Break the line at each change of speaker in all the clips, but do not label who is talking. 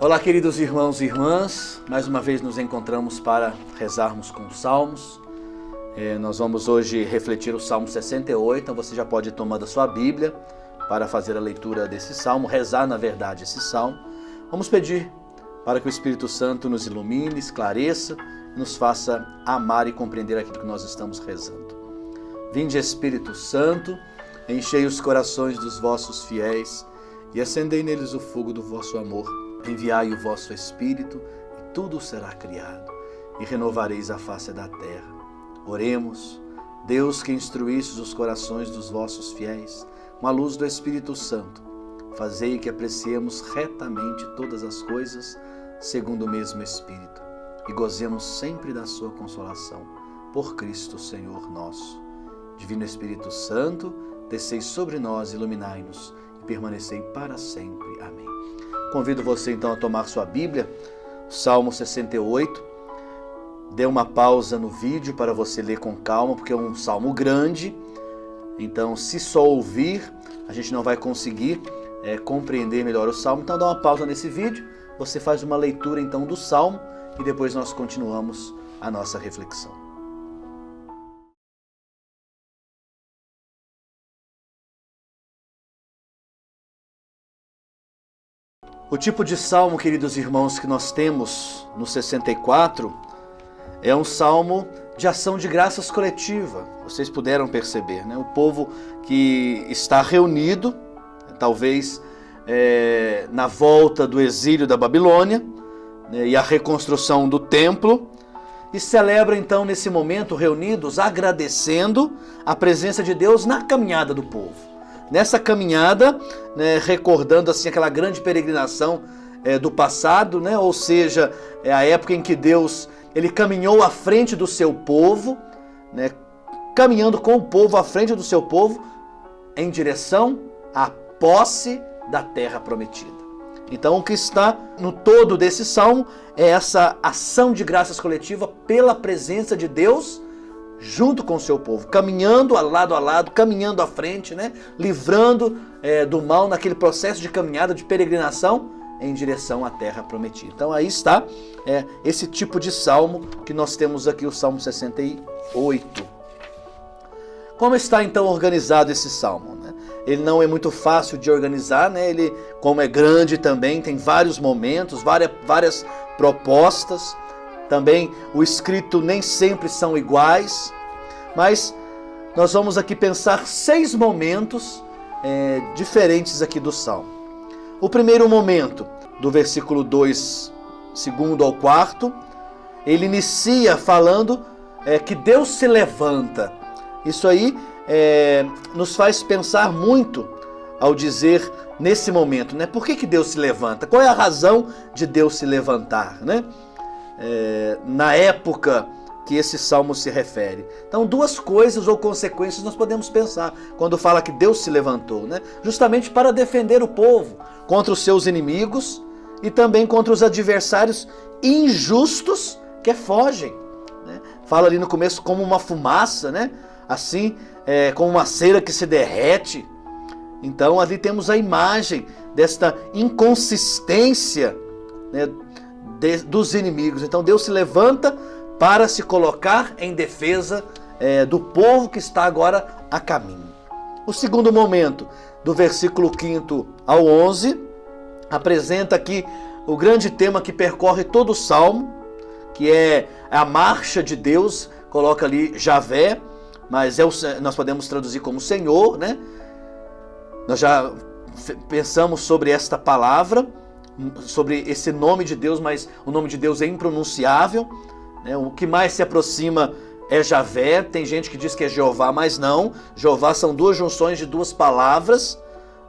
Olá, queridos irmãos e irmãs, mais uma vez nos encontramos para rezarmos com os Salmos. Nós vamos hoje refletir o Salmo 68, então você já pode ir tomando a sua Bíblia para fazer a leitura desse Salmo, rezar na verdade esse Salmo. Vamos pedir para que o Espírito Santo nos ilumine, esclareça, nos faça amar e compreender aquilo que nós estamos rezando. Vinde, Espírito Santo, enchei os corações dos vossos fiéis e acendei neles o fogo do vosso amor. Enviai o vosso Espírito e tudo será criado e renovareis a face da terra. Oremos. Deus, que instruístes os corações dos vossos fiéis com a luz do Espírito Santo, fazei que apreciemos retamente todas as coisas segundo o mesmo Espírito e gozemos sempre da sua consolação. Por Cristo Senhor nosso. Divino Espírito Santo, descei sobre nós, iluminai-nos e permanecei para sempre. Amém. Convido você então a tomar sua Bíblia, Salmo 68. Dê uma pausa no vídeo para você ler com calma, porque é um salmo grande. Então, se só ouvir, a gente não vai conseguir compreender melhor o salmo. Então, dá uma pausa nesse vídeo, você faz uma leitura então do salmo e depois nós continuamos a nossa reflexão. O tipo de salmo, queridos irmãos, que nós temos no 64 é um salmo de ação de graças coletiva. Vocês puderam perceber, né? O povo que está reunido, talvez na volta do exílio da Babilônia, né, e a reconstrução do templo, e celebra então nesse momento reunidos agradecendo a presença de Deus na caminhada do povo. Nessa caminhada, né, recordando assim aquela grande peregrinação do passado, né, ou seja, a época em que Deus ele caminhou à frente do seu povo, né, caminhando com o povo à frente do seu povo em direção à posse da terra prometida. Então o que está no todo desse salmo é essa ação de graças coletiva pela presença de Deus junto com o seu povo, caminhando lado a lado, caminhando à frente, né? Livrando do mal naquele processo de caminhada, de peregrinação em direção à terra prometida. Então aí está esse tipo de salmo que nós temos aqui, o Salmo 68. Como está então organizado esse salmo, né? Ele não é muito fácil de organizar, né? Ele, como é grande também, tem vários momentos, várias propostas. Também o escrito nem sempre são iguais, mas nós vamos aqui pensar 6 momentos diferentes aqui do Salmo. O primeiro momento, do versículo 2, segundo ao 4, ele inicia falando que Deus se levanta. Isso aí nos faz pensar muito ao dizer nesse momento, né? Por que Deus se levanta? Qual é a razão de Deus se levantar, né? Na época que esse salmo se refere. Então, 2 coisas ou consequências nós podemos pensar quando fala que Deus se levantou, né? Justamente para defender o povo contra os seus inimigos e também contra os adversários injustos que fogem, né? Fala ali no começo como uma fumaça, né? Assim, como uma cera que se derrete. Então, ali temos a imagem desta inconsistência, né, dos inimigos. Então Deus se levanta para se colocar em defesa do povo que está agora a caminho. O segundo momento, do versículo 5 ao 11, apresenta aqui o grande tema que percorre todo o Salmo, que é a marcha de Deus. Coloca ali Javé, mas nós podemos traduzir como Senhor, né? Nós já pensamos sobre esta palavra, sobre esse nome de Deus, mas o nome de Deus é impronunciável, né? O que mais se aproxima é Javé. Tem gente que diz que é Jeová, mas não. Jeová são 2 junções de 2 palavras,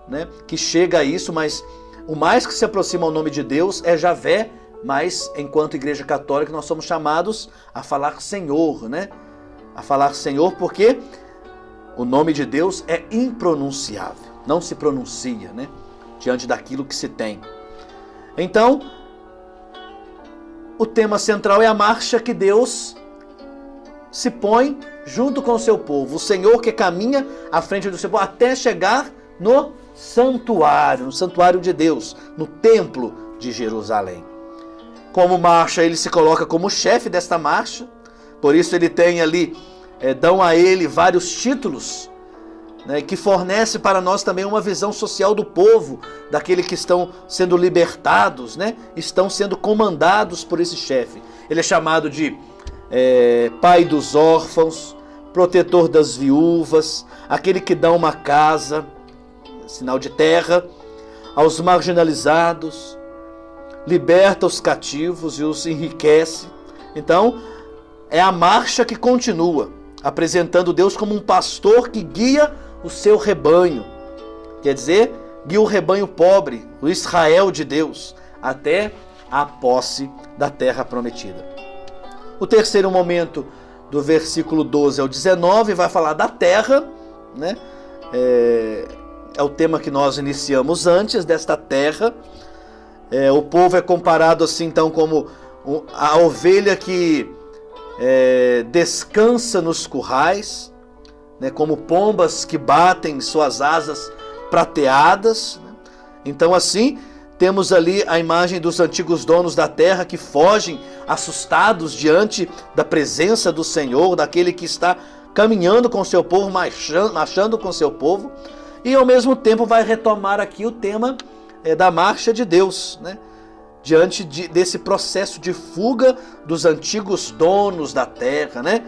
né, que chega a isso, mas o mais que se aproxima ao nome de Deus é Javé, mas enquanto Igreja Católica nós somos chamados a falar Senhor, né? A falar Senhor porque o nome de Deus é impronunciável, não se pronuncia, né, diante daquilo que se tem. Então, o tema central é a marcha que Deus se põe junto com o seu povo. O Senhor que caminha à frente do seu povo até chegar no santuário de Deus, no templo de Jerusalém. Como marcha, ele se coloca como chefe desta marcha, por isso ele tem ali, dão a ele vários títulos, né, que fornece para nós também uma visão social do povo, daqueles que estão sendo libertados, né, estão sendo comandados por esse chefe. Ele é chamado de pai dos órfãos, protetor das viúvas, aquele que dá uma casa, sinal de terra, aos marginalizados, liberta os cativos e os enriquece. Então, é a marcha que continua, apresentando Deus como um pastor que guia o seu rebanho. Quer dizer, guia o rebanho pobre, o Israel de Deus, até a posse da terra prometida. O terceiro momento, do versículo 12 ao 19, vai falar da terra, né? É o tema que nós iniciamos antes, desta terra. O povo é comparado assim, então, como a ovelha que descansa nos currais, né, como pombas que batem suas asas prateadas, né? Então, assim, temos ali a imagem dos antigos donos da terra que fogem assustados diante da presença do Senhor, daquele que está caminhando com o seu povo, marchando com o seu povo, e ao mesmo tempo vai retomar aqui o tema da marcha de Deus, né? Diante desse processo de fuga dos antigos donos da terra, né?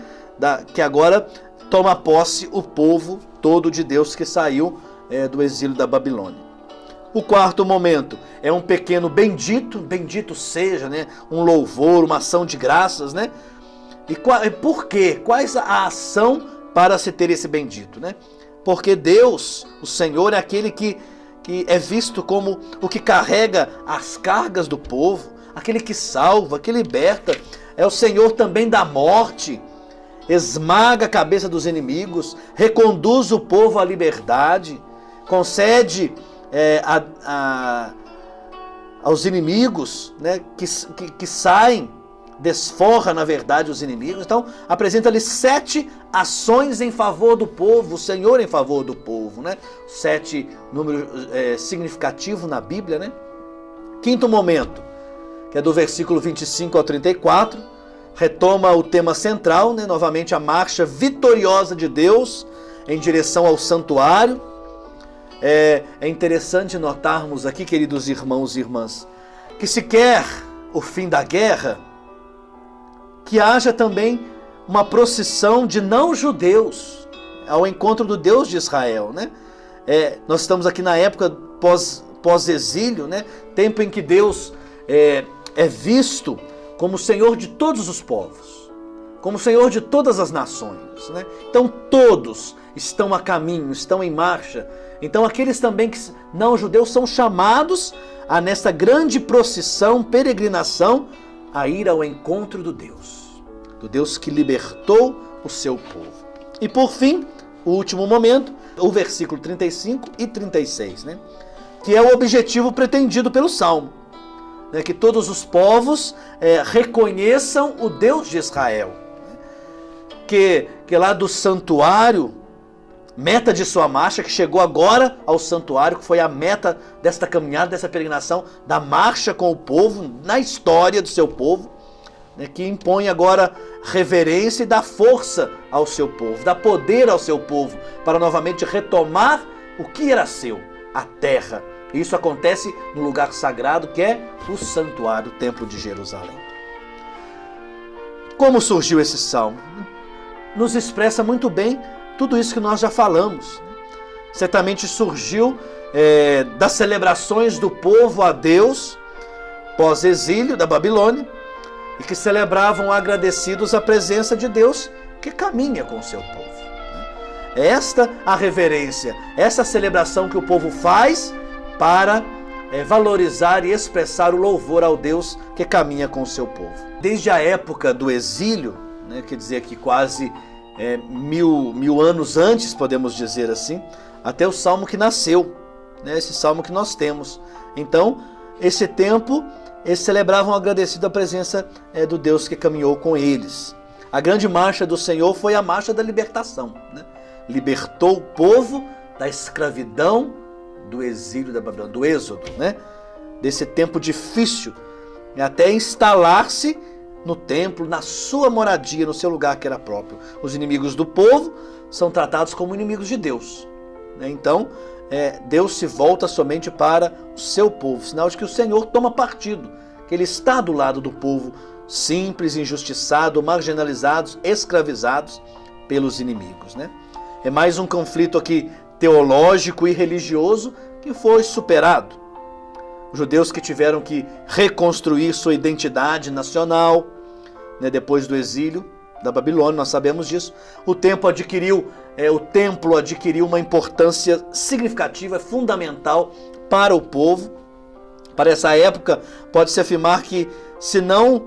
Que agora toma posse o povo todo de Deus que saiu do exílio da Babilônia. O quarto momento é um pequeno bendito seja, né? Um louvor, uma ação de graças, né? E por quê? Quais a ação para se ter esse bendito, né? Porque Deus, o Senhor, é aquele que é visto como o que carrega as cargas do povo, aquele que salva, que liberta. É o Senhor também da morte, esmaga a cabeça dos inimigos, reconduz o povo à liberdade, concede aos inimigos, né, que saem, desforra na verdade os inimigos. Então apresenta-lhe 7 ações em favor do povo, o Senhor em favor do povo, né? 7 número significativo na Bíblia, né? Quinto momento, que é do versículo 25 ao 34, retoma o tema central, né? Novamente a marcha vitoriosa de Deus em direção ao santuário. É interessante notarmos aqui, queridos irmãos e irmãs, que se quer o fim da guerra, que haja também uma procissão de não-judeus ao encontro do Deus de Israel, né? Nós estamos aqui na época pós-exílio, né? Tempo em que Deus é visto como o Senhor de todos os povos, como o Senhor de todas as nações, né? Então todos estão a caminho, estão em marcha. Então aqueles também que não-judeus são chamados a, nessa grande procissão, peregrinação, a ir ao encontro do Deus que libertou o seu povo. E por fim, o último momento, o versículo 35 e 36, né? Que é o objetivo pretendido pelo Salmo, né? Que todos os povos reconheçam o Deus de Israel, né? Que lá do santuário, meta de sua marcha, que chegou agora ao santuário, que foi a meta desta caminhada, dessa peregrinação, da marcha com o povo, na história do seu povo, né, que impõe agora reverência e dá força ao seu povo, dá poder ao seu povo, para novamente retomar o que era seu, a terra. E isso acontece no lugar sagrado, que é o santuário, o templo de Jerusalém. Como surgiu esse salmo? Nos expressa muito bem tudo isso que nós já falamos. Certamente surgiu das celebrações do povo a Deus pós-exílio da Babilônia, e que celebravam agradecidos a presença de Deus que caminha com o seu povo. Esta a reverência, essa celebração que o povo faz para valorizar e expressar o louvor ao Deus que caminha com o seu povo. Desde a época do exílio, né, quer dizer que quase mil anos antes, podemos dizer assim, até o salmo que nasceu, né, esse salmo que nós temos. Então, esse tempo, eles celebravam agradecido a presença do Deus que caminhou com eles. A grande marcha do Senhor foi a marcha da libertação, né? Libertou o povo da escravidão do exílio da Babilônia, do êxodo, né? desse tempo difícil, até instalar-se no templo, na sua moradia, no seu lugar que era próprio. Os inimigos do povo são tratados como inimigos de Deus. Então, Deus se volta somente para o seu povo, sinal de que o Senhor toma partido, que Ele está do lado do povo simples, injustiçado, marginalizados, escravizados pelos inimigos. É mais um conflito aqui teológico e religioso que foi superado. Os judeus que tiveram que reconstruir sua identidade nacional, depois do exílio da Babilônia, nós sabemos disso. O templo adquiriu uma importância significativa, fundamental para o povo. Para essa época, pode-se afirmar que se não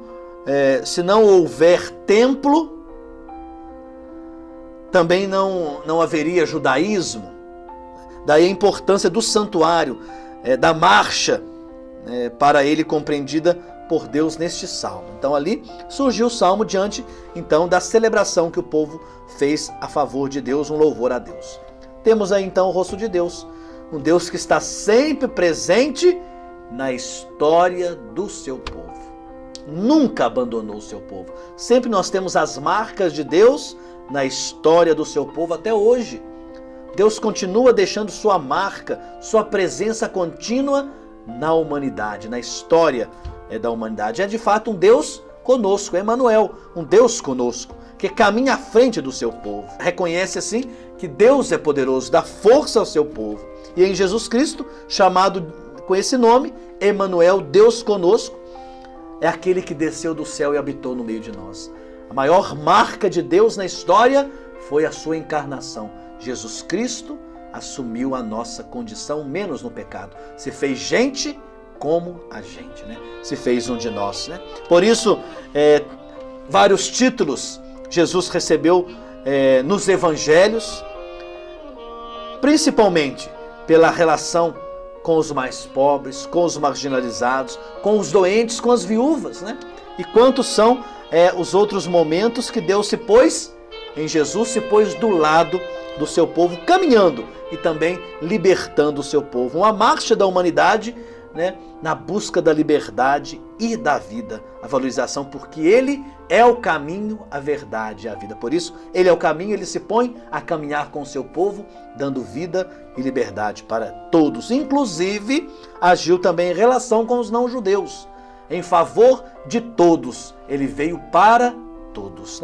houver templo, também não haveria judaísmo. Daí a importância do santuário, da marcha para ele compreendida por Deus neste salmo. Então ali surgiu o salmo diante então da celebração que o povo fez a favor de Deus, um louvor a Deus. Temos aí então o rosto de Deus, um Deus que está sempre presente na história do seu povo. Nunca abandonou o seu povo. Sempre nós temos as marcas de Deus na história do seu povo até hoje. Deus continua deixando sua marca, sua presença contínua na humanidade, na história da humanidade. É de fato um Deus conosco, Emmanuel, um Deus conosco, que caminha à frente do seu povo. Reconhece assim que Deus é poderoso, dá força ao seu povo. E em Jesus Cristo, chamado com esse nome, Emmanuel, Deus conosco, é aquele que desceu do céu e habitou no meio de nós. A maior marca de Deus na história foi a sua encarnação. Jesus Cristo assumiu a nossa condição, menos no pecado. Se fez gente como a gente, Se fez um de nós, Por isso, vários títulos Jesus recebeu nos evangelhos, principalmente pela relação com os mais pobres, com os marginalizados, com os doentes, com as viúvas, E quantos são os outros momentos que Deus se pôs, em Jesus se pôs do lado do seu povo, caminhando e também libertando o seu povo. Uma marcha da humanidade, na busca da liberdade e da vida, a valorização, porque Ele é o caminho, a verdade e a vida. Por isso, Ele é o caminho, Ele se põe a caminhar com o seu povo, dando vida e liberdade para todos. Inclusive, agiu também em relação com os não-judeus, em favor de todos. Ele veio para todos,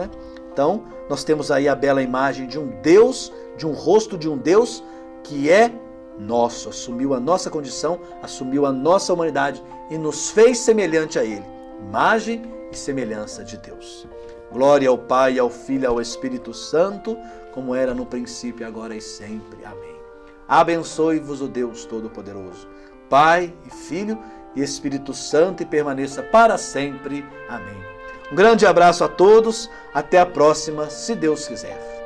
Então, nós temos aí a bela imagem de um Deus, de um rosto de um Deus que é nosso, assumiu a nossa condição, assumiu a nossa humanidade e nos fez semelhante a Ele, imagem e semelhança de Deus. Glória ao Pai, ao Filho e ao Espírito Santo, como era no princípio, agora e sempre. Amém. Abençoe-vos o Deus Todo-Poderoso, Pai e Filho e Espírito Santo, e permaneça para sempre. Amém. Um grande abraço a todos, até a próxima, se Deus quiser.